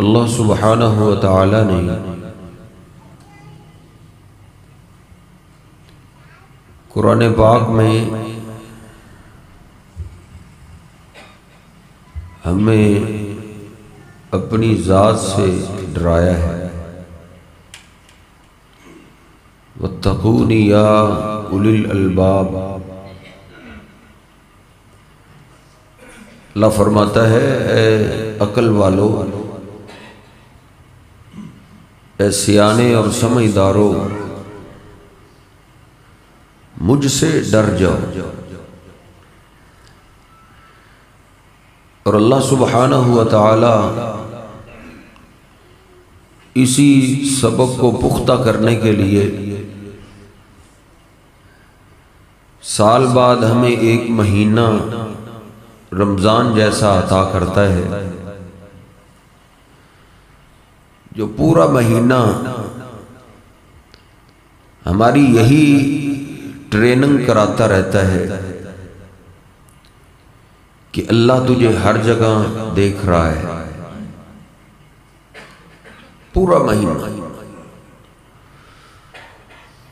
अल्लाह सुब्हानहु व तआला ने कुरान पाक में हमें अपनी ज़ात से डराया है। वत्तक़ूनी या उलिल अलबाब, अल्लाह फरमाता है ए अकल वालो, ए सियाने और समझदारों, मुझसे डर जाओ। और अल्लाह सुब्हानहु व तआला इसी सबक को पुख्ता करने के लिए साल बाद हमें एक महीना रमज़ान जैसा अता करता है, जो पूरा महीना हमारी यही ट्रेनिंग कराता रहता है कि अल्लाह तुझे हर जगह देख रहा है। पूरा महीना।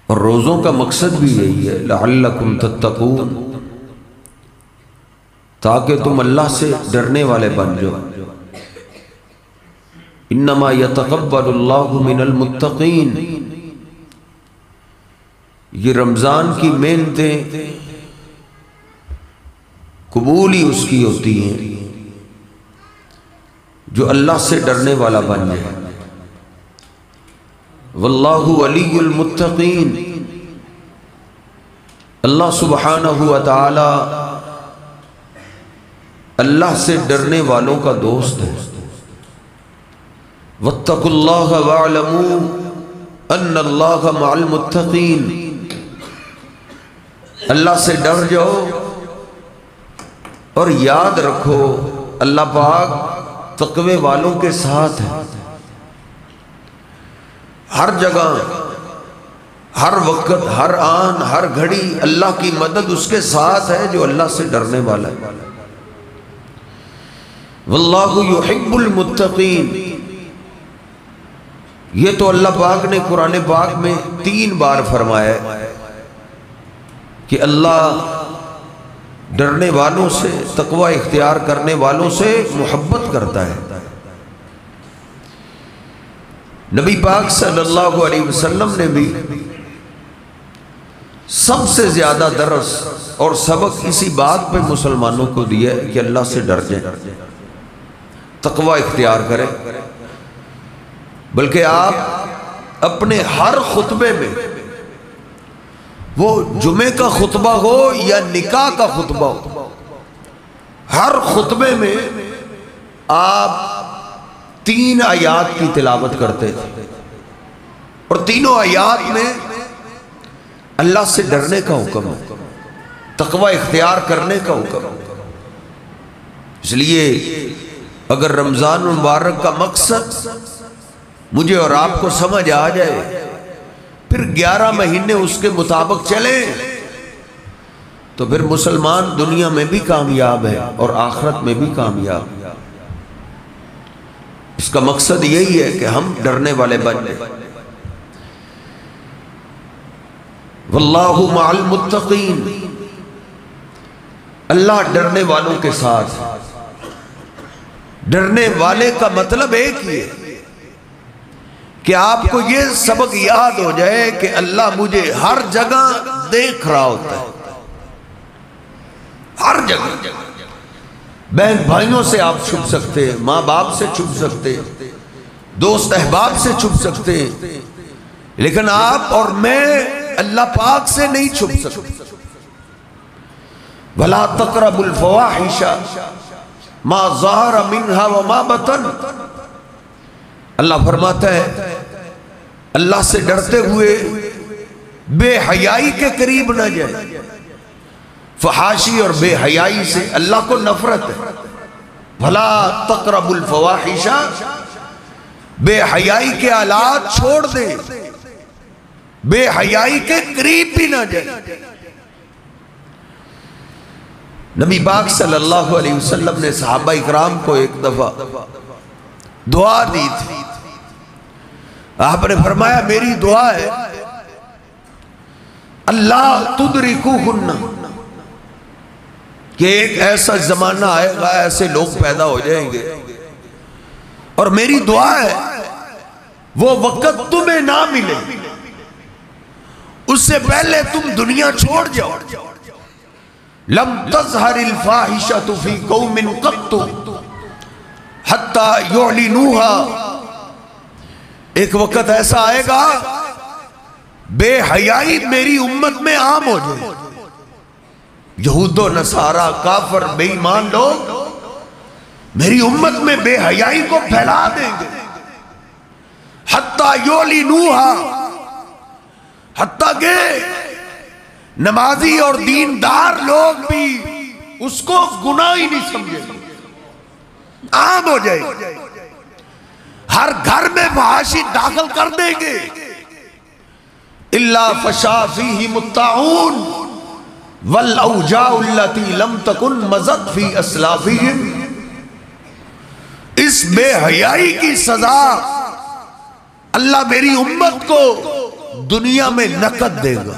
और रोज़ों का मकसद भी यही है, लअल्लकुम तत्तकून, ताकि तुम अल्लाह से डरने वाले बन जाओ। इन्नमा यतक़ब्बलुल्लाहु मिनल मुत्तक़ीन, ये रमज़ान की मेहनतें कबूल ही उसकी होती हैं जो अल्लाह से डरने वाला बन जाए। वल्लाहु वलियुल मुत्तक़ीन, अल्लाह सुब्हानहु व तआला अल्लाह से डरने वालों का दोस्त है। वत्तकुल्लाह वअलमू अन्नल्लाह मअल मुत्तक़ीन, अल्लाह से डर जाओ और याद रखो अल्लाह पाक तक़वे वालों के साथ है। हर जगह, हर वक्त, हर आन, हर घड़ी अल्लाह की मदद उसके साथ है जो अल्लाह से डरने वाला है। वल्लाहु युहिब्बुल मुत्तक़ीन, ये तो अल्लाह पाक ने कुरान पाक में 3 बार फरमाया कि अल्लाह डरने वालों से, तकवा इख्तियार करने वालों से मोहब्बत करता है। नबी पाक सल्लल्लाहु अलैहि वसल्लम ने भी सबसे ज्यादा दरस और सबक इसी बात पे मुसलमानों को दिया है कि अल्लाह से डर जाए, तकवा इख्तियार करें। बल्कि आप अपने हर खुतबे में, वो जुमे का खुतबा हो या निकाह का खुतबा हो, हर खुतबे में आप 3 आयात की तिलावत करते थे और तीनों आयात में अल्लाह से डरने का हुक्म है, तकवा इख्तियार करने का हुक्म है। इसलिए अगर रमजान मुबारक का मकसद मुझे और आपको समझ आ जाए, फिर 11 महीने उसके मुताबिक चले, तो फिर मुसलमान दुनिया में भी कामयाब है और आखिरत में भी कामयाब। इसका मकसद यही है कि हम डरने वाले बन जाए। वल्लाहु मअल मुत्तक़ीन, अल्लाह डरने वालों के साथ। डरने वाले का मतलब एक ही है कि आपको ये सबक याद हो जाए कि अल्लाह मुझे हर जगह देख रहा होता है, हर जगह। बहन भाइयों से आप छुप सकते हैं, माँ बाप से छुप सकते हैं, दोस्त अहबाब से छुप सकते हैं, लेकिन आप और मैं अल्लाह पाक से नहीं छुप सकते। वला तक़रबुल फ़वाहिशा मा ज़हरा मिन्हा व मा बतन। अल्लाह फरमाता है अल्लाह से डरते हुए बेहयाई के करीब ना जाए। फहाशी और बेहयाई से अल्लाह को नफरत है। भला तक़रबुल फ़वाहिशा, बेहयाई के आलात छोड़ दे, बेहयाई के करीब भी ना जाए। नबी पाक सल्लल्लाहु अलैहि वसल्लम ने सहाबा इकराम को एक दफा दुआ दी थी। आपने फरमाया मेरी दुआ है अल्लाह तुदरिकुहुन्ना, कि एक ऐसा जमाना आएगा, ऐसे लोग पैदा हो जाएंगे, और मेरी दुआ है वो वक्त तुम्हें ना मिले, उससे पहले तुम दुनिया छोड़ जाओ। लम तज़हरिल फ़ाहिशतु फ़ी क़ौमिन क़त्तु हत्ता युअलिनूहा। एक वक्त ऐसा आएगा बेहयाई मेरी उम्मत में आम हो जाए। यहूदो नसारा काफर बेईमान लोग मेरी उम्मत में बेहयाई को फैला देंगे। हत्ता युअलिनूहा, हत्ता के नमाजी और दीनदार लोग भी उसको गुनाह ही नहीं समझेंगे, आम हो जाए। हर घर में फहाशी दाखिल कर देंगे। इल्ला फशा फीही मुत्ताऊन वल औजाउल्लती लम तकुन मज़त फी अस्लाफिहिम। इस बेहयाई की सजा अल्लाह मेरी उम्मत को दुनिया में नकद देगा,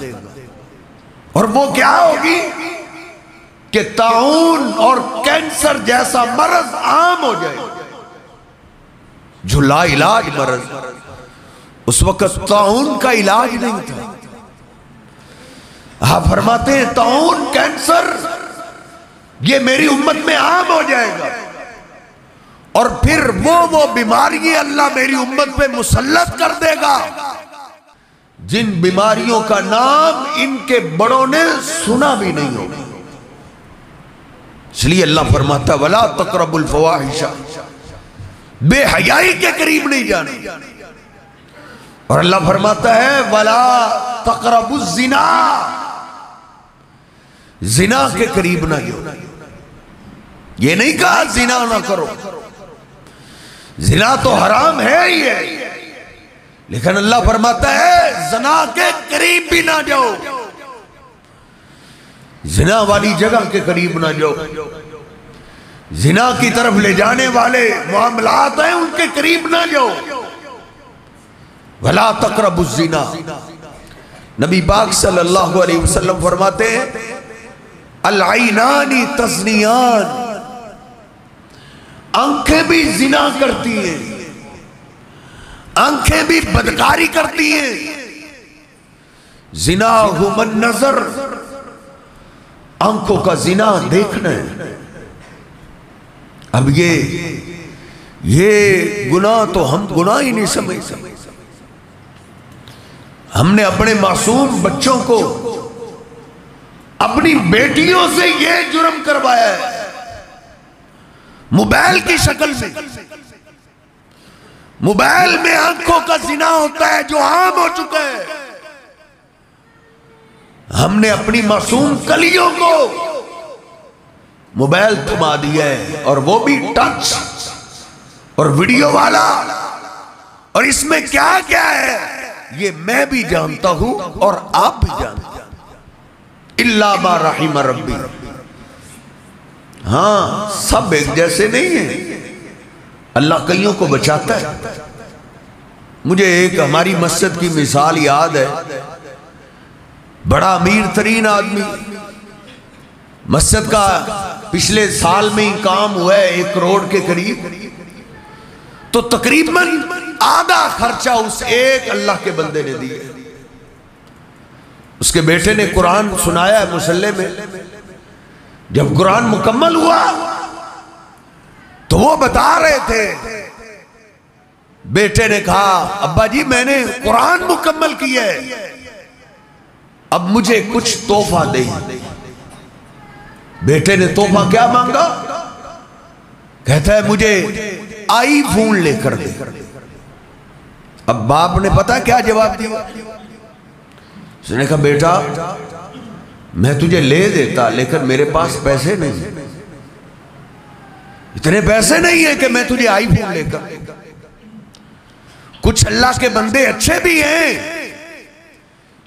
और वो क्या होगी कि ताउन और कैंसर जैसा मर्ज आम हो जाए, जो ला इलाज मर्ज। उस वक्त ताउन का इलाज नहीं था। आप फरमाते हैं ताउन, कैंसर, ये मेरी उम्मत में आम हो जाएगा, और फिर वो बीमारी अल्लाह मेरी उम्मत पे मुसल्लत कर देगा जिन बीमारियों का नाम इनके बड़ों ने सुना भी नहीं होगा। इसलिए अल्लाह फरमाता वला तक़रबुल फ़वाहिशा, बेहयाई के करीब नहीं जाने। और अल्लाह फरमाता है वला तक़रबुज़ ज़िना, जिना के करीब ना जाओ। ये नहीं कहा जिना ना करो, जिना तो हराम है ही है, लेकिन अल्लाह फरमाता है जना के करीब भी ना जाओ। जिना वाली जगह के करीब ना जाओ। जिना की तरफ ले जाने वाले मामलात हैं, उनके करीब ना जाओ। वला तक़रबुज़ ज़िना। नबी पाक सल्लल्लाहु अलैहि वसल्लम फरमाते हैं अल ऐनानी तज़नियान, आंखें भी जिना करती हैं, आंखें भी बदकारी करती हैं। जिना हुमन नजर, आंखों का जिना देखना है। अब ये गुनाह तो हम गुनाह ही नहीं समझ सकते। हमने अपने मासूम बच्चों को, अपनी बेटियों से ये जुर्म करवाया है मोबाइल की शक्ल में। मोबाइल में आंखों का जिना होता है जो आम हो चुका है। हमने अपनी मासूम कलियों को मोबाइल थमा दिया है, और वो भी टच और वीडियो वाला। और इसमें क्या क्या है ये मैं भी जानता हूं और आप भी जानते हैं। इल्ला मा रहिम रब्बी। हाँ, सब एक जैसे नहीं है, अल्लाह कईयों को बचाता है। मुझे एक हमारी मस्जिद की मिसाल याद है। बड़ा अमीर तरीन आदमी, मस्जिद का पिछले साल में ही काम हुआ है 1 करोड़ के करीब, तो तकरीबन आधा खर्चा उस एक अल्लाह के बंदे ने दिया। उसके बेटे ने कुरान सुनाया है मुसल्ले में। जब कुरान मुकम्मल हुआ तो वो बता रहे थे, बेटे ने कहा अब्बा जी मैंने कुरान मुकम्मल किया है, अब मुझे कुछ तोहफा दे। बेटे ने तोहफा क्या मांगा? कहता है मुझे आईफोन लेकर दे। अब बाप ने पता क्या जवाब दिया? उसने कहा बेटा मैं तुझे ले देता, लेकिन मेरे पास पैसे नहीं, इतने पैसे नहीं है कि मैं तुझे आईफोन लेकर। कुछ अल्लाह के बंदे अच्छे भी हैं,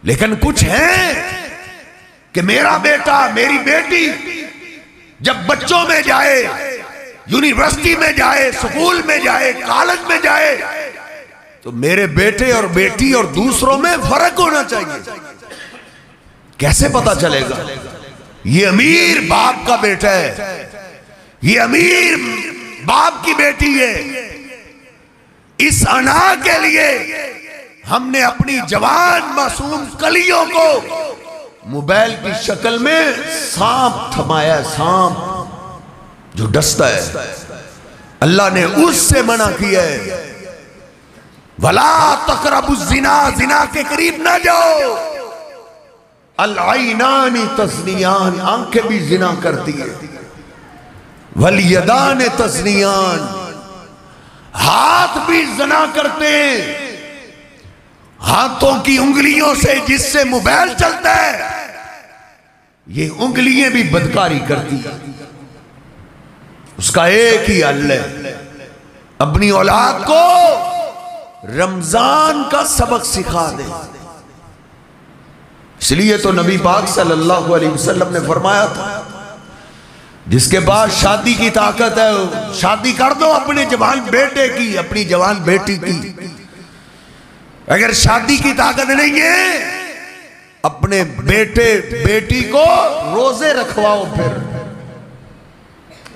लेकिन कुछ हैं कि मेरा बेटा मेरी बेटी जब बच्चों में जाए, यूनिवर्सिटी में जाए, स्कूल में जाए, कॉलेज में जाए, तो मेरे बेटे और बेटी और दूसरों में फर्क होना चाहिए। कैसे पता चलेगा ये अमीर बाप का बेटा है, ये अमीर बाप की बेटी है? इस अना के लिए हमने अपनी जवान मासूम कलियों को मोबाइल की शक्ल में सांप थमाया, सांप जो डसता है। अल्लाह ने उससे मना किया है, वला तकरबु ज़िना, ज़िना के करीब ना जाओ। अल आइनानी तज़नियान, आंखें भी ज़िना करती है। वल यदान तज़नियान, हाथ भी ज़िना करते हैं। हाथों की उंगलियों से जिससे मोबाइल चलता है, ये उंगलियां भी बदकारी करती है। उसका एक ही हल है, अपनी औलाद को रमजान का सबक सिखा दे। इसलिए तो नबी पाक सल्लल्लाहु अलैहि वसल्लम ने फरमाया था, जिसके पास शादी की ताकत है शादी कर दो अपने जवान बेटे की, अपनी जवान बेटी की। अगर शादी की ताकत नहीं है, अपने बेटे बेटी को रोजे रखवाओ, फिर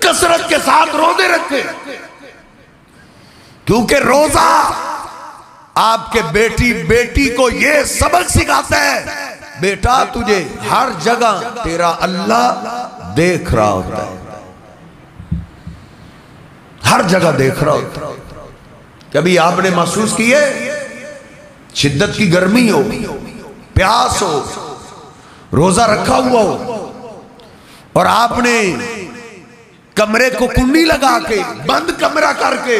कसरत के साथ रोजे रखे, क्योंकि रोजा आपके बेटी बेटी को यह सबक सिखाता है, बेटा तुझे हर जगह तेरा अल्लाह देख रहा होता है, हर जगह देख रहा होता है। कभी आपने महसूस किए शिद्दत की गर्मी हो, प्यास हो, रोजा रखा हुआ हो, और आपने कमरे को कुंडी लगा के बंद कमरा करके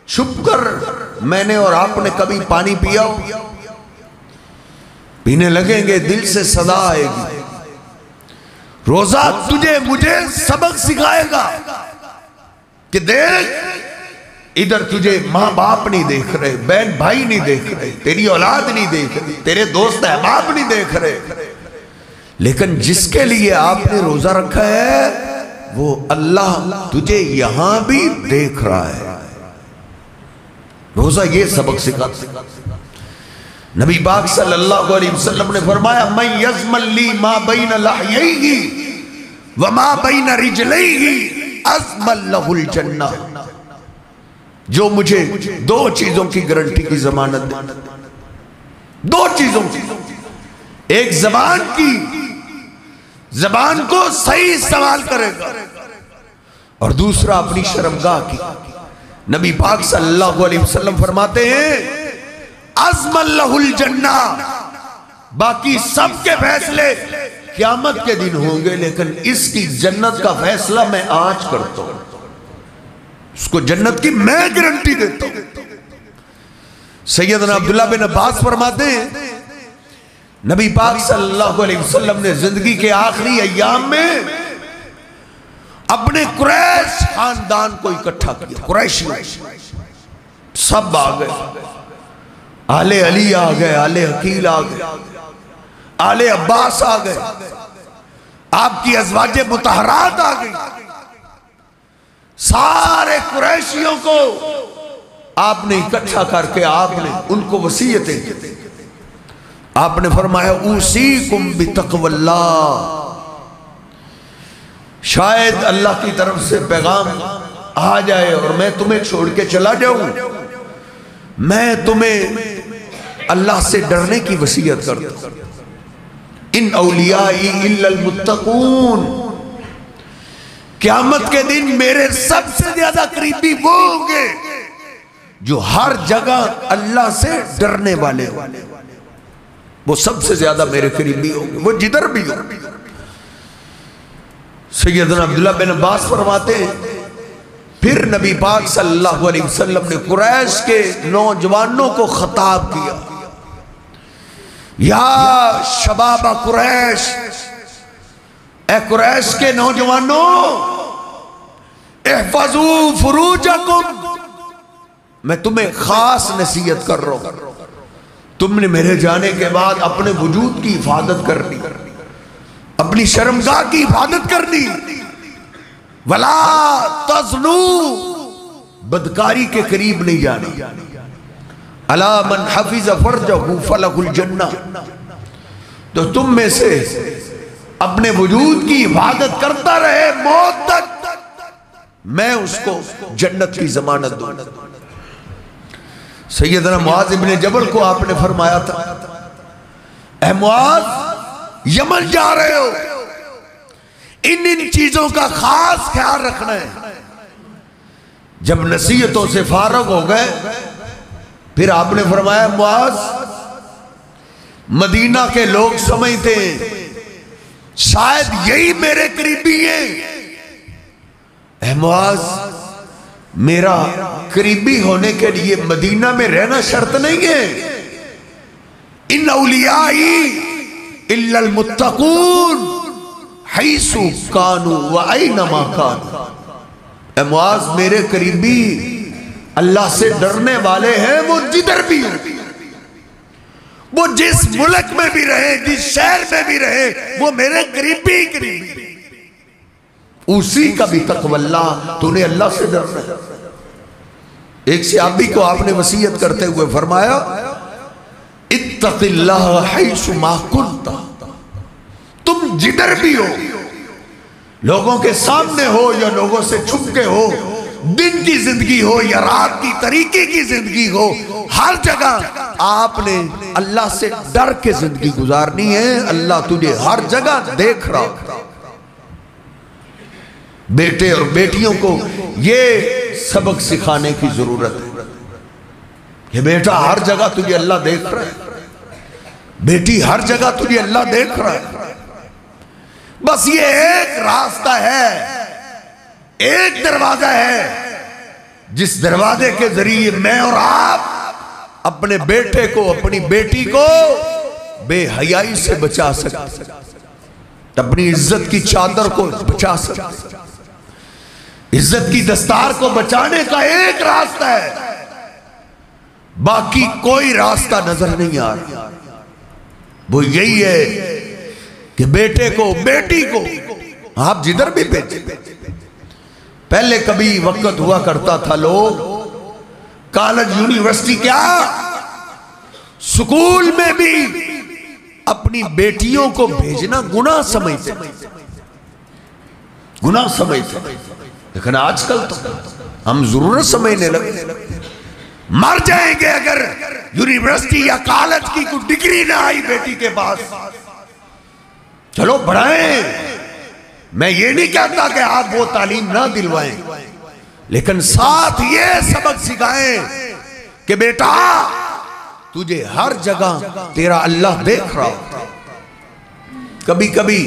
छुप कर मैंने और आपने कभी पानी पिया हो? पीने लगेंगे, दिल से सदा आएगी। रोजा तुझे मुझे सबक सिखाएगा कि देख इधर तुझे माँ बाप नहीं देख रहे, बहन भाई नहीं देख रहे, तेरी औलाद नहीं देख रही, तेरे दोस्त अहबाब नहीं देख रहे, लेकिन जिसके लिए आपने रोजा रखा है वो अल्लाह तुझे यहां भी देख रहा है। रोजा ये सबक सिखाता। नबी पाक सल्लल्लाहु अलैहि वसल्लम ने फरमाया, मैं यज़मल्ली मा बैन लहयैहि व मा बैन रिजलैहि अज़मल लहुल जन्नह। जो मुझे दो चीजों की गारंटी की जमानत दे, दो चीजों की, एक जबान की, जबान को सही इस्तेमाल करेगा, और दूसरा अपनी शर्मगाह की। नबी पाक सल्लल्लाहु अलैहि वसल्लम फरमाते हैं, अज़मल लहुल जन्नह, बाकी सबके फैसले क़यामत के दिन होंगे, लेकिन इसकी जन्नत का फैसला मैं आज करता हूं, उसको जन्नत की मैं गारंटी देता हूं। सैयदना अब्दुल्लाह बिन अब्बास फरमाते हैं, नबी पाक सल्लल्लाहु अलैहि वसल्लम ने जिंदगी के आखिरी अय्याम में अपने कुरैश खानदान को इकट्ठा किया। कुरैशी सब आ गए, आले अली आ गए, आले अकील आ गए, आले अब्बास आ गए, आपकी अज़वाजे मुतहरात आ गई। सारे कुरैशियों को आपने इकट्ठा करके आपने उनको वसीयतें की। आपने फरमाया, उसीकुम बितक़वल्लाह, शायद अल्लाह की तरफ से पैगाम आ जाए और मैं तुम्हें छोड़ के चला जाऊं, मैं तुम्हें अल्लाह से डरने की वसीयत करता हूं। इन औलियाई इल्लल मुत्तकून, क़यामत के दिन मेरे सबसे ज्यादा करीबी वो होंगे जो हर जगह अल्लाह से डरने वाले हो, वो सबसे ज्यादा मेरे करीबी होंगे, वो जिधर भी हो। सैयदना अब्दुल्लाह बिन अब्बास फरमाते हैं, फिर नबी पाक सल्लल्लाहु अलैहि वसल्लम ने कुरैश के नौजवानों को खिताब किया, या शबाबा कुरैश, ए कुरैश के नौजवानों, इहफज़ू फुरूजकुम, मैं तुम्हें खास नसीहत कर रहा हूं, तुमने मेरे जाने के बाद अपने वजूद की हिफाजत करनी, अपनी शर्मगाह की हिफाजत करनी, वला तज़नू, बदकारी के करीब नहीं जाना, अला मन हफिज़ फरजहु फलहुल जन्नह, तो तुम में से अपने वजूद की हिफाजत करता रहे मौत तक, मैं उसको जन्नत की जमानत दूंगा। सैयदना मुआज इब्ने जबल को आपने फरमाया था, ऐ मुआज यमन जा रहे हो, इन चीजों का खास ख्याल रखना है। जब नसीहतों से फारग हो गए, फिर आपने फरमाया, मुआज, मदीना के लोग समझते हैं शायद यही मेरे करीबी हैं। ऐ मुआज, मेरा करीबी होने के लिए मदीना में रहना शर्त नहीं है। इन औलियाई इल्लल मुत्तकून हैसु कानू व ऐनमा कानू। ऐ मुआज, मेरे करीबी अल्लाह से डरने वाले हैं, वो जिधर भी हो, वो जिस मुल्क में भी रहे, जिस शहर में भी रहे, वो मेरे करीबी करीबी। उसी का भी तकवल्ला, तूने अल्लाह से डरना है। एक सहाबी को आपने वसीयत करते हुए फरमाया, इत्तक़िल्लाह हैसु मा कुन्ता, तुम जिधर भी हो, लोगों के सामने हो या लोगों से छुप के हो, दिन की जिंदगी हो या रात की तरीके की जिंदगी हो, हर जगह आपने अल्लाह से डर के जिंदगी गुजारनी है। अल्लाह तुझे हर जगह देख रहा। बेटे और बेटियों को ये सबक सिखाने की जरूरत है कि बेटा हर जगह तुझे अल्लाह देख रहा है, बेटी हर जगह तुझे अल्लाह देख रहा है। बस ये एक रास्ता है, एक दरवाजा है, जिस दरवाजे के जरिए मैं और आप अपने बेटे को, अपनी बेटी को बेहयाई से बचा सकते, अपनी इज्जत की चादर को बचा सकते। इज्जत की दस्तार को बचाने का एक रास्ता है, बाकी कोई रास्ता नजर नहीं आ रहा। वो यही है कि बेटे को, बेटी को आप जिधर भी भेजें। पहले कभी वक्त हुआ करता था, लोग कॉलेज, यूनिवर्सिटी, क्या स्कूल में भी अपनी बेटियों को भेजना गुनाह समझते, गुनाह समझते। लेकिन आजकल तो हम जरूरत समझने लगे। मर जाएंगे अगर यूनिवर्सिटी या कॉलेज की कोई डिग्री ना आई बेटी के पास, चलो बढ़ाएं। मैं ये नहीं कहता कि आप वो तालीम ना दिलवाएं, लेकिन साथ ये सबक सिखाएं कि बेटा तुझे हर जगह तेरा अल्लाह देख रहा हो। कभी कभी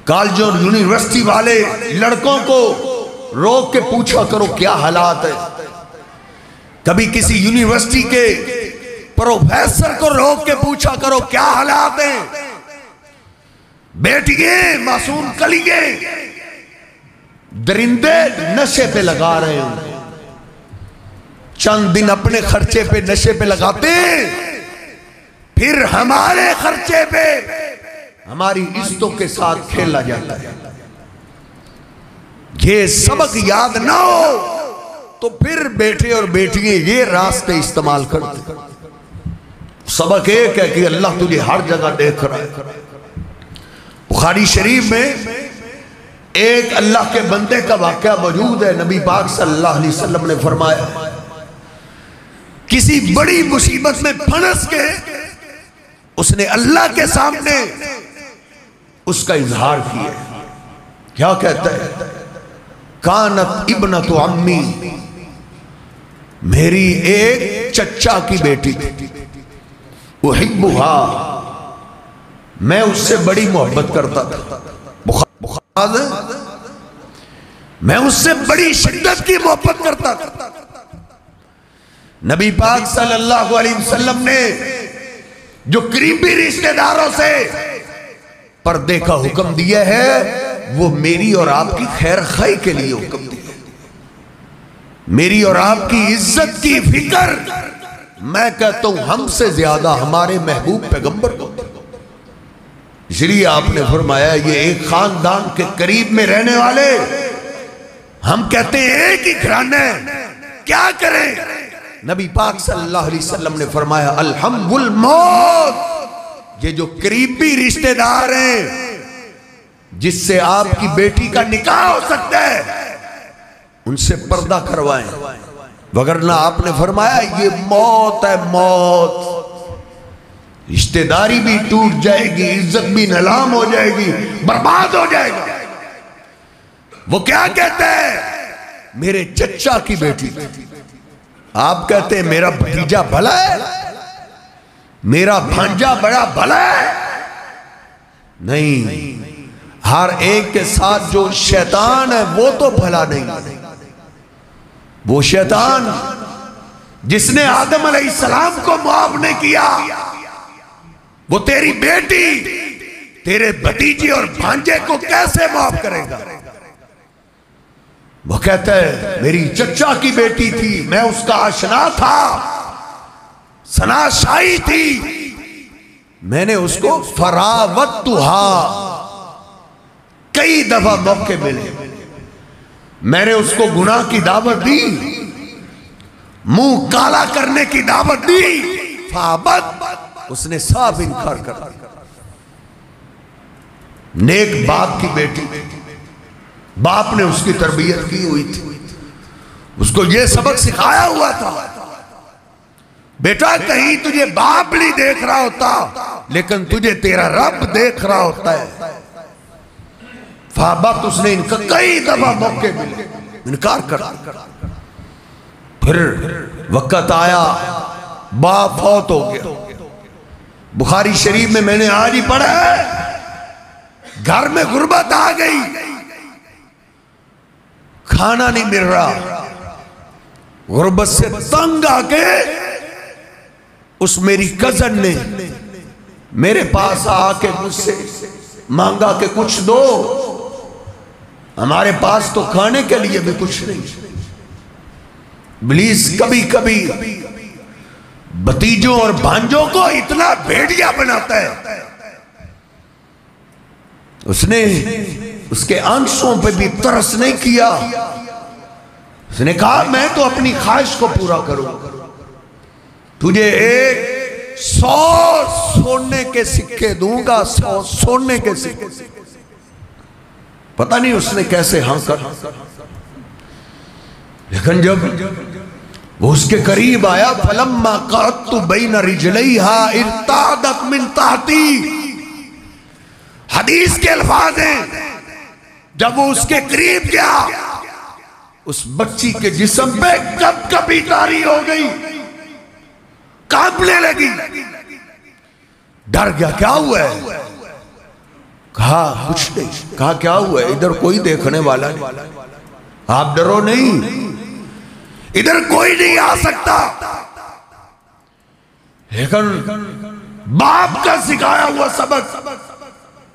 कॉलेज और यूनिवर्सिटी वाले लड़कों को रोक के पूछा करो क्या हालात है। कभी किसी यूनिवर्सिटी के प्रोफेसर को रोक के पूछा करो क्या हालात हैं। बेटिए, मासूम कलिए, दरिंदे नशे पे लगा रहे हैं, चंद दिन अपने खर्चे पे नशे पे लगाते, फिर हमारे खर्चे पे हमारी इज्जतों के साथ खेला जाता है। ये सबक याद ना हो तो फिर बेटे और बेटियां ये रास्ते इस्तेमाल करते। सबक एक है कि अल्लाह तुझे हर जगह देख रहा है। बुखारी शरीफ में एक अल्लाह के बंदे का वाकया मौजूद है। नबी पाक सल्लल्लाहु अलैहि वसल्लम ने फरमाया, किसी बड़ी मुसीबत में फंस के उसने अल्लाह के सामने उसका इजहार किया। क्या कहता है? कानत इब्नतु अम्मी, मेरी एक चच्चा की बेटी थी। उहिब्बुहा, मैं उससे बड़ी मोहब्बत करता था। बुखार, मैं उससे बड़ी शिद्दत की मोहब्बत करता था। नबी पाक सल्लल्लाहु अलैहि वसल्लम ने जो करीबी रिश्तेदारों से पर्दे का हुक्म दिया है, वो मेरी और आपकी खैर खाई के लिए हुक्म दिया। मेरी और आपकी इज्जत की फिक्र मैं कहता हूं हमसे ज्यादा हमारे महबूब पैगंबर को। इसलिए आपने फरमाया ये एक खानदान के करीब में रहने वाले, हम कहते हैं एक ही घराने, क्या करें। नबी पाक सल्लल्लाहु अलैहि वसल्लम ने फरमाया अलहम्दुल मौत, ये जो करीबी रिश्तेदार हैं जिससे आपकी बेटी का निकाह हो सकता है, उनसे पर्दा करवाएं, वगरना आपने फरमाया ये मौत है, मौत। रिश्तेदारी भी टूट जाएगी, इज्जत भी नीलाम हो जाएगी, बर्बाद हो जाएगा। वो क्या कहते हैं, मेरे चच्चा की बेटी। आप कहते हैं मेरा भतीजा भला है, मेरा भांजा बड़ा भला है। नहीं, हर एक के साथ जो शैतान है वो तो भला नहीं। वो शैतान जिसने आदम अलैहिस्सलाम को माफ नहीं किया, वो तेरी बेटी, तेरे भतीजे और भांजे को कैसे माफ करेगा। वो कहता है मेरी चच्चा की बेटी थी, मैं उसका आशना था, सनाशाई थी, मैंने उसको फरावतुहा, कई दफा मौके मिले, मैंने उसको गुनाह की दावत दी, मुंह काला करने की दावत दी, फाबत, उसने साफ इनकार कर दिया। नेक बाप की बेटी, बाप ने उसकी तरबियत की हुई थी, उसको यह सबक सिखाया हुआ था, बेटा कहीं तुझे बाप नहीं देख रहा होता, लेकिन तुझे तेरा रब देख रहा होता है। फाबत, उसने इनका कई दफा मौके मिले, इनकार कर। फिर वक्त आया, बाप फौत हो गया। बुखारी शरीफ में मैंने आज ही पढ़ा है, घर में गुर्बत आ गई, खाना नहीं मिल रहा। गुर्बत से तंग आके उस मेरी कजन ने मेरे पास आके मुझसे मांगा कि कुछ दो, हमारे पास तो खाने के लिए भी कुछ नहीं। इब्लीस कभी कभी भतीजों और भांजों को इतना भेड़िया बनाता है। उसने उसके आंसुओं पे भी तरस नहीं किया। उसने कहा मैं तो अपनी ख्वाहिश को पूरा करूं, तुझे 100 सोने के सिक्के दूंगा, 100 सोने के सिक्के। पता नहीं उसने कैसे हाँ कर, लेकिन जब वो उसके करीब आया, फलम्मा क़अदतु बैन रिजलैहा इर्तादत मिन ताहती, हदीस के अल्फाज हैं, जब वो उसके करीब गया, उस बच्ची के जिस्म पे कपकपी तारी हो गई, कांपने लगी, डर गया। क्या हुआ है? कहा कुछ नहीं। कहा क्या हुआ है? इधर कोई देखने वाला नहीं, आप डरो नहीं, इधर कोई नहीं आ सकता। लेकिन बाप का सिखाया हुआ सबक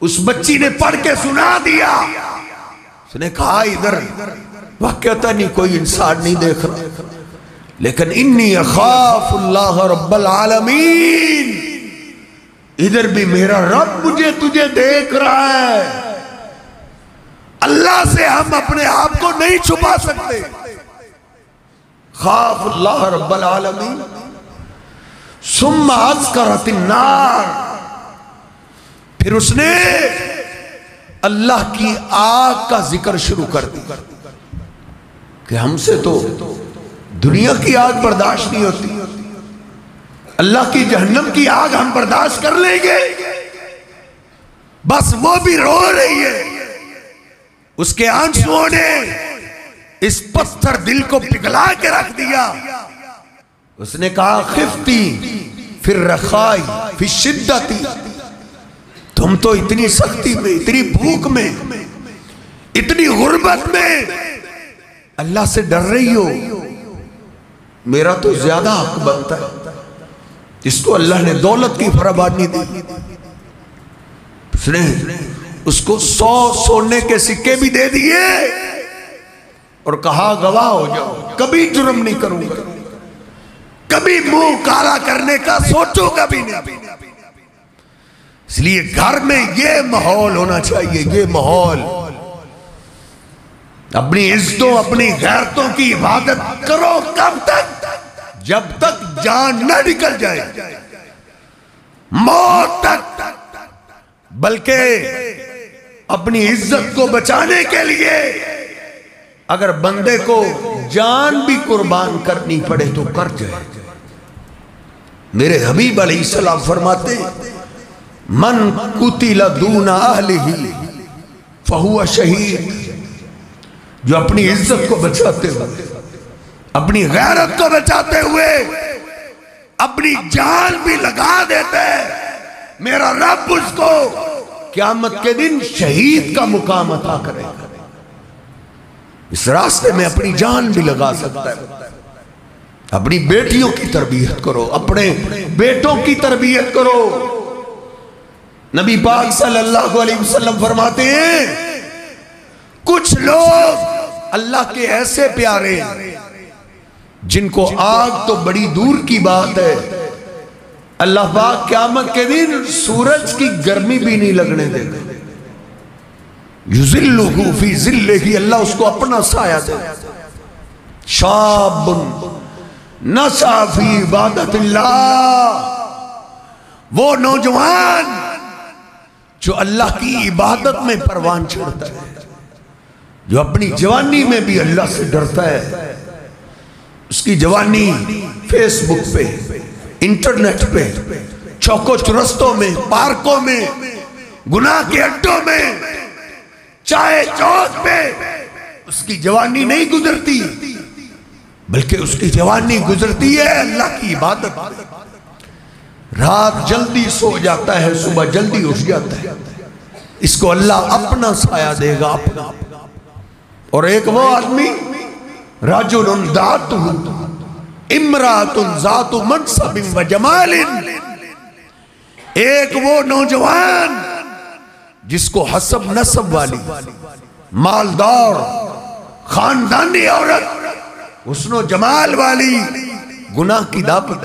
उस बच्ची ने पढ़ के सुना दिया। उसने कहा इधर वाकई नहीं कोई इंसान नहीं देख रहा, लेकिन इन्नी अखाफुल्लाह रब्बल आलमीन, इधर भी मेरा रब मुझे तुझे देख रहा है। अल्लाह से हम अपने आप को नहीं छुपा सकते। खाफुल्लाह रब्बल आलमीन। सुम्मा अज़करतिन नार, फिर उसने अल्लाह की आग का जिक्र शुरू कर दिया कि हमसे तो दुनिया की आग बर्दाश्त नहीं होती, अल्लाह की जहन्नम की आग हम बर्दाश्त कर लेंगे। बस वो भी रो रही है, उसके आंसुओं ने इस पत्थर दिल को पिघला के रख दिया। उसने कहा खिफ्ती फिर रखाई फिर शिद्दती, तुम तो इतनी सख्ती में, इतनी भूख में, इतनी गुर्बत में अल्लाह से डर रही हो, मेरा तो ज्यादा हक बनता है। इसको अल्लाह ने दौलत की फराबानी दी, उसने उसको 100 सोने के सिक्के भी दे दिए और कहा गवाह हो जाओ, कभी जुर्म नहीं करूंगा, कभी मुंह काला करने का सोचूंगा भी नहीं। इसलिए घर में ये माहौल होना चाहिए, ये माहौल। अपनी इज्जतों अपनी गैरतों की इबादत करो कब तक? जब तक जान न निकल जाए, मौत तक। बल्कि अपनी इज्जत को बचाने के लिए अगर बंदे को जान भी कुर्बान करनी पड़े तो कर जाए। मेरे हबीब अलैहिस्सलाम फरमाते, मन कुतिला दूना अहलिही फहुवा शहीद। जो अपनी इज्जत को बचाते हुए, अपनी गैरत को बचाते हुए अपनी जान भी लगा देते हैं, मेरा रब उसको क़यामत के दिन शहीद का मुकाम अता करेगा। इस रास्ते में अपनी जान भी लगा सकता है। अपनी बेटियों की तरबियत करो, अपने बेटों की तरबियत करो। नबी पाक सल्लल्लाहु अलैहि वसल्लम फरमाते हैं, कुछ लोग अल्लाह के ऐसे प्यारे जिनको आग तो बड़ी दूर की बात है, अल्लाह पाक क़यामत के दिन सूरज की गर्मी भी नहीं लगने देगा। युज़िल्लुहु फी ज़िल्लिही, अल्लाह उसको अपना साया दे। शाबुन नशा फी इबादतिल्लाह, वो नौजवान जो अल्लाह की इबादत में परवान चढ़ता है, जो अपनी जवानी में भी अल्लाह से डरता है। उसकी जवानी फेसबुक पे, इंटरनेट पे, चौकों चुरस्तों में, पार्कों में, गुनाह के अड्डों में, चाय चौक पे उसकी जवानी नहीं गुजरती, बल्कि उसकी जवानी गुजरती है अल्लाह की इबादत। रात जल्दी सो जाता है, सुबह जल्दी उठ जाता है, इसको अल्लाह अपना साया देगा, अपना। और एक वो आदमी राजुलुन दातुहु इमरातुन ज़ातु मनसबिन व जमालिन, एक वो नौजवान जिसको हसब नसब वाली मालदार खानदानी औरत, हुस्नो जमाल वाली, गुनाह की दावत,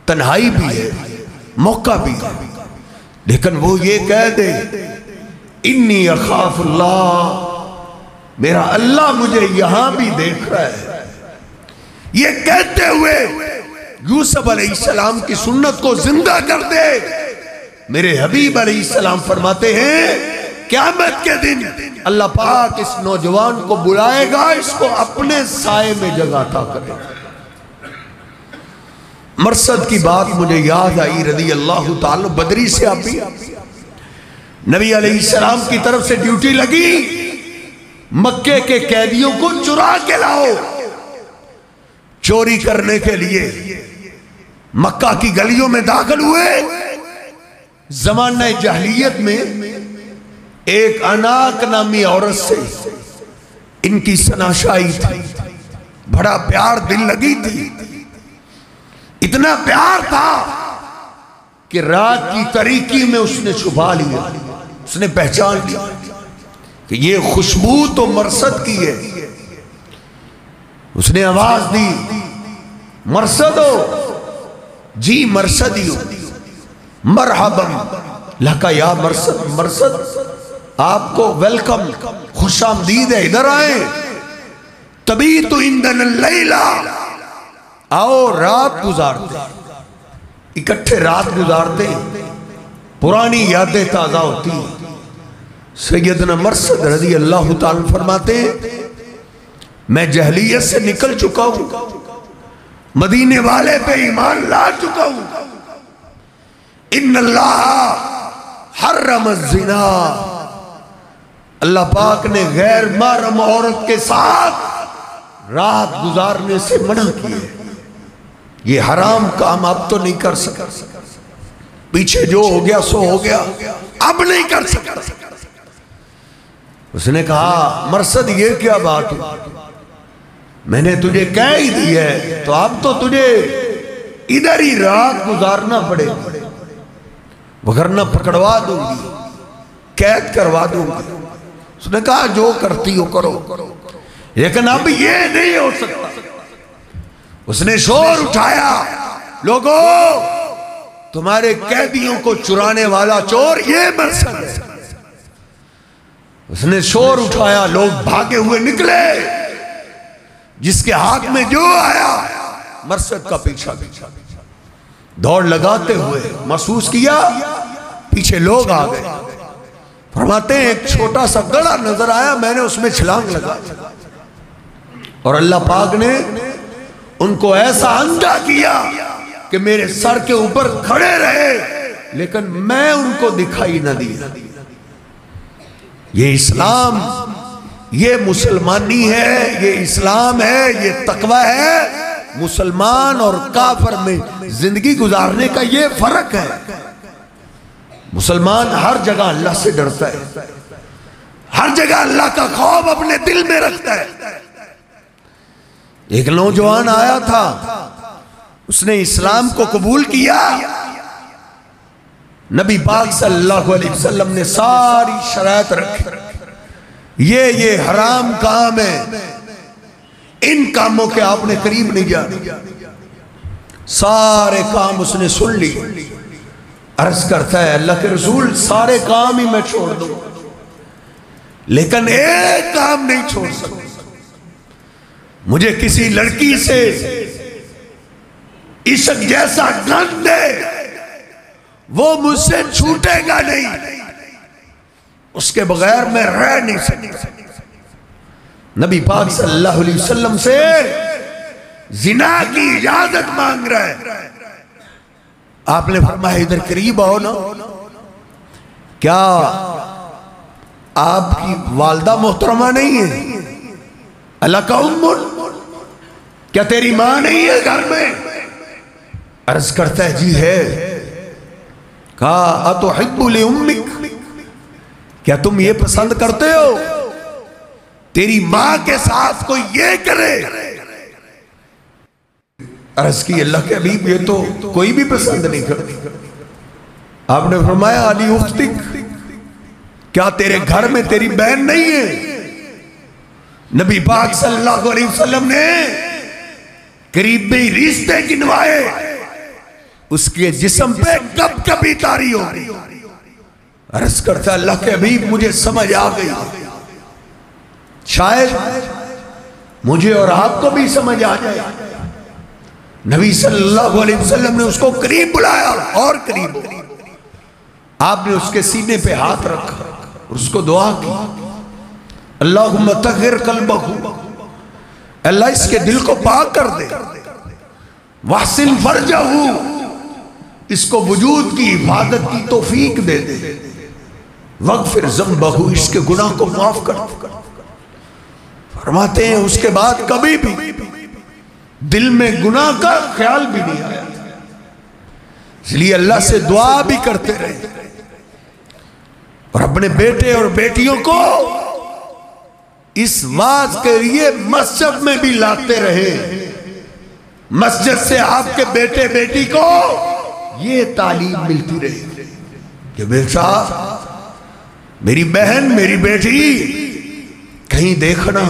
तन्हाई भी है, मौका भी है, लेकिन वो ये कह दे इन्नी अखाफुल्लाह, मेरा अल्लाह मुझे यहां भी देख रहा है। ये कहते हुए यूसुफ अलैहिस्सलाम की सुन्नत को जिंदा कर दे। मेरे हबीब अलैहिस्सलाम फरमाते हैं, क़यामत के दिन अल्लाह पाक इस नौजवान को बुलाएगा, इसको अपने साए में जगह अता करेगा। मरसद की बात मुझे याद आई रज़ी अल्लाह ताला, बदरी से आप नबी अलैहिस्सलाम की तरफ से ड्यूटी लगी, मक्के के कैदियों को चुरा के लाओ। चोरी करने के लिए मक्का की गलियों में दाखिल हुए। ज़माने जहलियत में एक अनाक नामी औरत से इनकी सनाशाई थी, बड़ा प्यार दिल लगी थी। इतना प्यार था कि रात की तारीकी में उसने छुपा लिया। उसने पहचान लिया कि ये खुशबू तो मरसद की है। उसने आवाज दी, मरसदो, जी मरसदी हो, मरहबन लका या मरसद, मरसद आपको वेलकम, खुशामदीद है, इधर आए। तभी तो इंदन लैला, आओ रात गुजारते, इकट्ठे रात गुजारते, पुरानी यादें ताजा होती। सैयदना मरसद रज़ी अल्लाह ताला फरमाते, मैं जहलियत से निकल चुका हूं, मदीने वाले पे ईमान ला चुका हूं। इन्नल्लाह हर्रम ज़िना, अल्लाह पाक ने गैर महरम औरत के साथ रात गुजारने से मना किए। ये हराम काम अब तो नहीं कर सकता, पीछे जो हो गया सो हो गया, अब नहीं कर सकता। उसने कहा मरसद ये क्या बात है, मैंने तुझे कह ही दी है, तो अब तो तुझे इधर ही रात गुजारना पड़ेगा, वरना पकड़वा दूंगी, कैद करवा दूंगी। उसने कहा जो करती हो करो, लेकिन अब ये नहीं हो सकता। उसने शोर उठाया, लोगों तुम्हारे कैदियों को चुराने वाला चोर ये मरसद है। उसने शोर उठाया, लोग भागे हुए निकले, जिसके हाथ में जो आया मरसद का पीछा दौड़ लगाते हुए महसूस किया पीछे लोग आ गए। फरमाते हैं एक छोटा सा गड़ा नजर आया, मैंने उसमें छलांग लगा और अल्लाह पाक ने उनको ऐसा अंधा किया कि मेरे सर के ऊपर खड़े रहे, लेकिन मैं उनको दिखाई न दिया। ये इस्लाम, ये मुसलमानी है, ये इस्लाम है, ये तकवा है। मुसलमान और काफिर में जिंदगी गुजारने का ये फर्क है। मुसलमान हर जगह अल्लाह से डरता है, हर जगह अल्लाह का खौफ अपने दिल में रखता है। एक नौजवान आया था, उसने इस्लाम को कबूल किया। नबी पाक सल्लल्लाहु अलैहि वसल्लम ने सारी शराइत रखी, ये हराम काम है, इन कामों के आपने करीब नहीं जाना। सारे काम उसने सुन ली। अर्ज करता है अल्लाह के रसूल सारे काम ही मैं छोड़ दूं, लेकिन एक काम नहीं छोड़ सकता। मुझे किसी लड़की से इश्क जैसा गंध है, वो मुझसे छूटेगा नहीं, उसके बगैर मैं रह नहीं सकता। नबी पाक सल्लल्लाहु अलैहि वसल्लम से जिना की इजाजत मांग रहा है। आपने फरमाया इधर करीब आओ ना, क्या आपकी वालदा मोहतरमा नहीं है? अल्लाह का उम्मुन, क्या तेरी मां नहीं है घर में? अर्ज करता है जी है। कहा अतुहिब्बु लि उम्मिक, क्या तुम ये पसंद करते हो तेरी मां के साथ कोई ये करे? अर्ज की अल्लाह के हबीब ये तो कोई भी पसंद नहीं करता। आपने फरमाया अली उख्तिक, क्या तेरे घर में तेरी बहन नहीं है? नबी पाक सल्लल्लाहु अलैहि वसल्लम ने करीबी रिश्ते गिनवाए, उसके जिस्म पे कब कभी तारी हो गई। अर्ज करता अल्लाह के हबीब मुझे समझ आ गई, शायद मुझे और आपको भी समझ आ जाए। नबी सल्लल्लाहु अलैहि वसल्लम ने उसको करीब बुलाया और करीब, आपने उसके सीने पे हाथ रखा और उसको दुआ की, अल्लाहुम्मा तहिर कल्बहु, अल्लाह इसके दिल को पाक कर दे, वासिल फरजहु, इसको वजूद की इबादत की तौफीक दे दे, वगफिर ज़ंबहु, इसके गुनाह को माफ कर दे। फरमाते हैं उसके बाद कभी भी दिल में गुनाह का ख्याल भी नहीं आया, इसलिए अल्लाह से दुआ भी करते रहे और अपने बेटे और बेटियों को इस वाज के लिए मस्जिद में भी लाते रहे। मस्जिद से आपके बेटे बेटी को ये तालीम मिलती रही कि बेटा, मेरी बहन, मेरी बेटी, कहीं देखना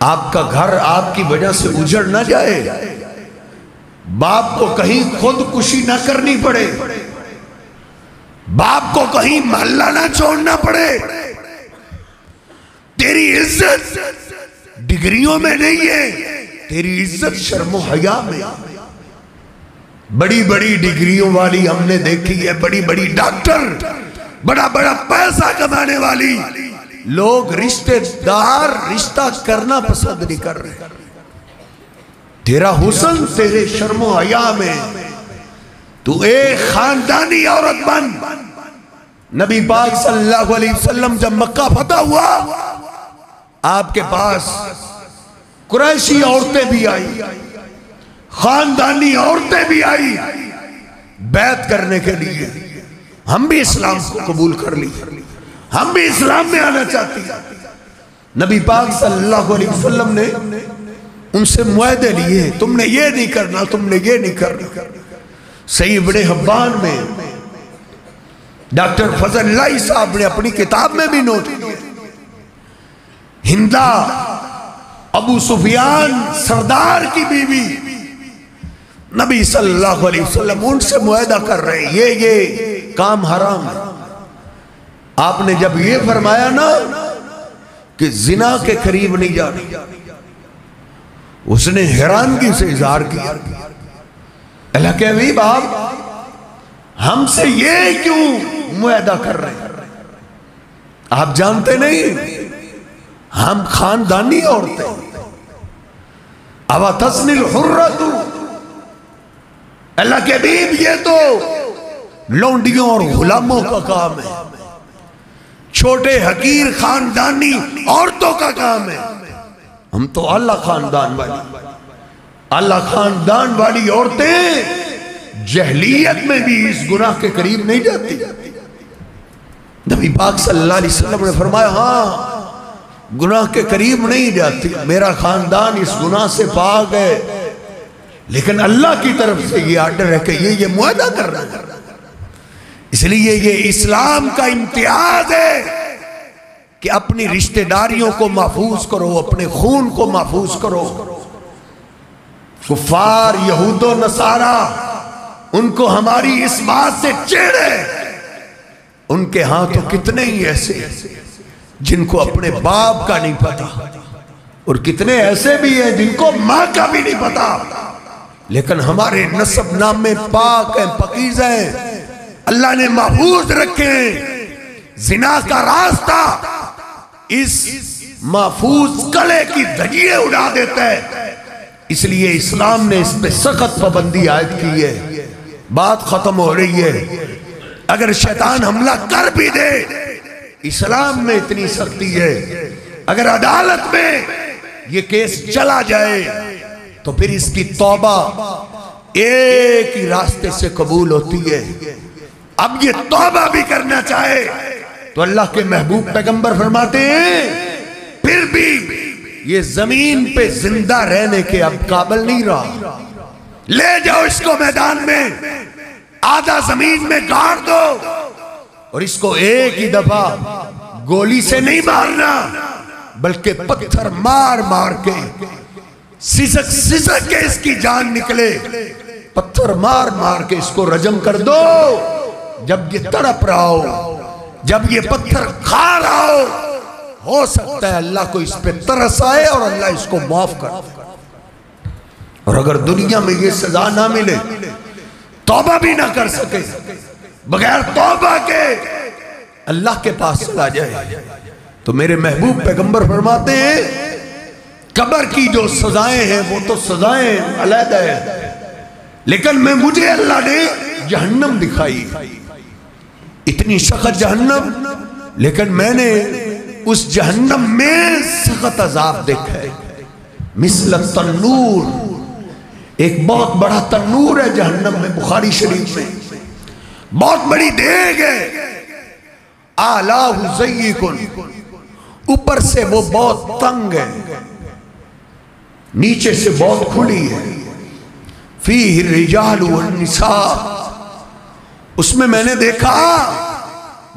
आपका घर आपकी वजह से उजड़ ना जाए, बाप को कहीं खुदकुशी ना करनी पड़े, बाप को कहीं मोहल्ला ना छोड़ना पड़े। तेरी इज्जत डिग्रियों में नहीं है, तेरी इज्जत शर्मो हया में। बड़ी बड़ी डिग्रियों वाली हमने देखी है, बड़ी बड़ी डॉक्टर, बड़ा बड़ा पैसा कमाने वाली लोग रिश्तेदार रिश्ता करना पसंद नहीं कर रहे। तेरा हुस्न तेरे शर्मो हया में, तू एक खानदानी औरत बन, नबी पाक सल्लल्लाहु अलैहि वसल्लम जब मक्का फतह हुआ, आपके पास कुरैशी औरतें भी आई, खानदानी औरतें भी आई बैत करने के लिए। हम भी इस्लाम को कबूल कर ली, हम भी इस्लाम में आना चाहती हैं। नबी पाक सल्लल्लाहु अलैहि वसल्लम ने उनसे मुआहदे लिए, तुमने ये नहीं करना, तुमने ये नहीं करना। सही इब्ने हिब्बान में डॉक्टर फजल लाई साहब ने अपनी किताब में भी नोट किया, हिंदा अबू सुफियान सरदार की बीवी, नबी सल्लल्लाहु अलैहि वसल्लम उनसे मुआहदा कर रहे, ये काम हराम है। आपने जब ये फरमाया ना कि जिना के करीब नहीं जाना, उसने हैरानगी से इजहार किया, अल्लाह के हबीब आप हमसे ये क्यों मुआहदा कर रहे हैं? आप जानते नहीं हम खानदानी औरतें। अवा तस्निल हुर्रतु, अल्लाह के हबीब ये तो लौंडियों और गुलामों का काम है, छोटे हकीर खानदानी औरतों का काम है। हम तो आला खानदान वाली, आला खानदान वाली औरतें जहलियत में भी इस गुनाह के करीब नहीं जाती। नबी पाक सल्लल्लाहु अलैहि वसल्लम ने फरमाया, हाँ गुनाह के करीब नहीं जाती, मेरा खानदान इस गुनाह से पाक है, लेकिन अल्लाह की तरफ से ये आर्डर है कि ये मुआहदा कर रहा है। इसलिए ये इस्लाम का इम्तियाज है कि अपनी रिश्तेदारियों को महफूज करो, अपने खून को महफूज करो। कुफार यहूदो नसारा उनको हमारी इस बात से चिढ़े, उनके हाथों कितने ही ऐसे जिनको अपने बाप का नहीं पता, और कितने ऐसे भी हैं जिनको माँ का भी नहीं पता, लेकिन हमारे नस्ब नामे पाक हैं, पकीज़ हैं, अल्लाह ने महफूज रखे। जिना का रास्ता इस महफूज कले की धजिए उड़ा देता है, इसलिए इस्लाम ने इस पे सख्त पाबंदी आयद की है। बात खत्म हो रही है। अगर शैतान हमला कर भी दे, इस्लाम में इतनी सख्ती है, अगर अदालत में ये केस चला जाए तो फिर इसकी तौबा एक ही रास्ते से कबूल होती है। अब ये तौबा भी करना चाहे तो अल्लाह के महबूब पैगंबर फरमाते हैं फिर भी ये जमीन पे जिंदा रहने के अब काबिल नहीं रहा। ले जाओ इसको मैदान में, आधा जमीन में गाड़ दो, और इसको एक ही दफा गोली से नहीं मारना, बल्कि पत्थर मार मार के सिसक सिसक के इसकी जान निकले, पत्थर मार मार के इसको रजम कर दो। जब ये तड़प रहा हो, जब ये पत्थर खा रहा हो सकता है अल्लाह को इस पे तरस आए और अल्लाह इसको माफ कर। और अगर दुनिया में ये सजा ना मिले, तौबा भी ना कर सके, बगैर तौबा के अल्लाह के पास चला जाए, तो मेरे महबूब पैगंबर फरमाते हैं कब्र की जो सजाएं हैं वो तो सजाएं अलहदा है, लेकिन मुझे अल्लाह ने जहन्नम दिखाई, इतनी सख्त जहन्नम, लेकिन मैंने उस जहन्नम में सख्त अजाब देखा है। मिसल तन्नूर, एक बहुत बड़ा तन्नूर है जहन्नम में, बुखारी शरीफ में बहुत बड़ी देग है। आलाहु ज़य्यिकुन, ऊपर से वो बहुत तंग है, नीचे से बहुत खुली है। फीहि रिजालु वन्निसा, उसमें मैंने देखा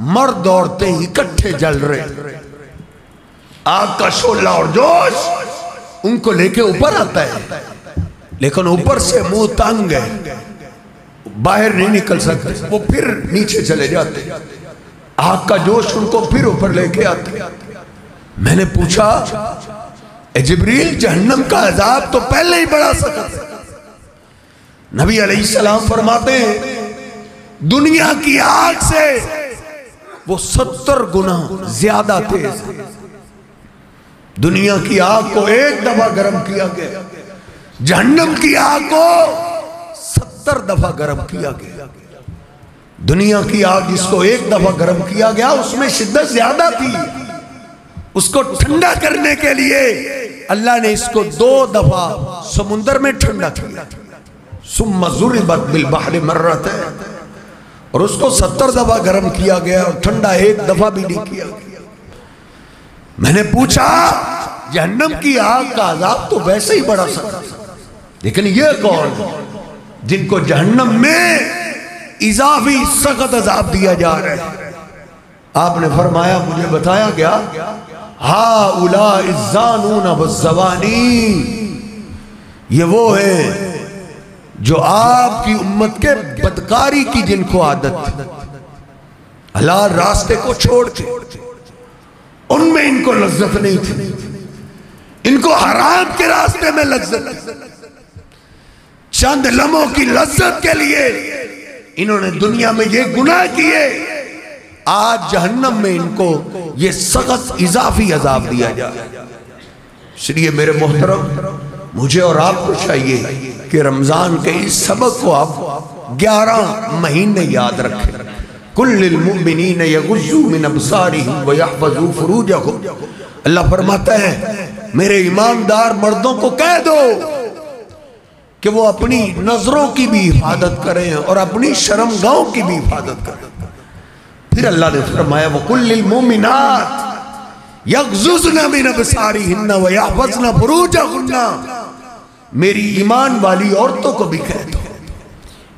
मर्द औरतें इकट्ठे जल रहे, आग का शोला और जोश उनको लेके ऊपर आता है, लेकिन ऊपर से मुंह तंग है, बाहर नहीं निकल सकते, वो फिर नीचे चले जाते, आग का जोश उनको फिर ऊपर लेके आते। मैंने पूछा ए जिब्रील, जहन्नम का अजाब तो पहले ही बड़ा सख्त है। नबी अलैहिस्सलाम फरमाते हैं दुनिया की आग से वो 70 गुना ज्यादा तेज है। दुनिया की आग को एक दफा गर्म किया गया, जहन्नम की आग को 70 दफा गर्म किया गया। दुनिया की आग जिसको एक दफा गर्म किया गया उसमें शिद्दत ज्यादा थी, उसको ठंडा करने के लिए अल्लाह ने इसको 2 दफा समुंदर में ठंडा किया। सुम्मा ज़ुरिबत बिल बहरि मर्रतैन, और उसको 70 दफा गर्म किया गया और ठंडा एक दफा भी नहीं किया। मैंने पूछा जहन्नम की आग का अजाब तो वैसे ही बड़ा सख्त, लेकिन ये कौन जिनको जहन्नम में इजाफी सख्त अजाब दिया जा रहा है? आपने फरमाया, मुझे बताया गया, हा उला इज़्ज़ानून वज़्ज़वानी, ये वो है जो आपकी उम्मत के बदकारी की जिनको आदत थी, हलाल रास्ते को छोड़ के उनमें इनको लज्जत नहीं थी, इनको हराम के रास्ते में लज्जत, चंद लम्हों की लज्जत के लिए इन्होंने दुनिया में ये गुनाह किए, आज जहन्नम में इनको ये सख्त इजाफी अजाब दिया जाए। इसलिए मेरे मोहतरम, मुझे और आपको चाहिए कि रमजान के इस सबक को आप 11 महीने याद रखें। कुल्लिल मुमिनीन यगुज़्ज़ू मिन अब्सारिहिम व यहफ़ज़ू फ़ुरूजहुम, अल्लाह फरमाता है मेरे ईमानदार मर्दों को कह दो कि वो अपनी नजरों की भी हिफाजत करें और अपनी शर्मगाहों की भी हिफाजत करें। फिर अल्लाह ने फरमाया वकुल्लिल मुमिनात यग़ज़ुज़्न मिन अब्सारिहिन्न व यहफ़ज़्न फ़ुरूजहुन्न, मेरी ईमान वाली औरतों को भी कह दो,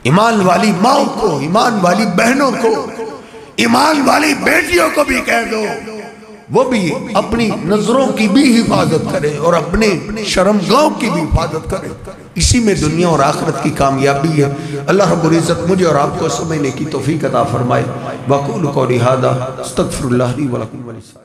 ईमान वाली माओ को, ईमान वाली बहनों को, ईमान वाली बेटियों को भी कह दो वो भी अपनी नजरों की भी हिफाजत करें और अपने शर्मगाहों की भी हिफाजत करें। इसी में दुनिया और आखिरत की कामयाबी है। अल्लाह रब्बुल इज़्ज़त मुझे और आपको समझने की तौफीक अता फरमाए। वक़ूलु क़ौली हाज़ा अस्तग़फ़िरुल्लाह ली व लकुम।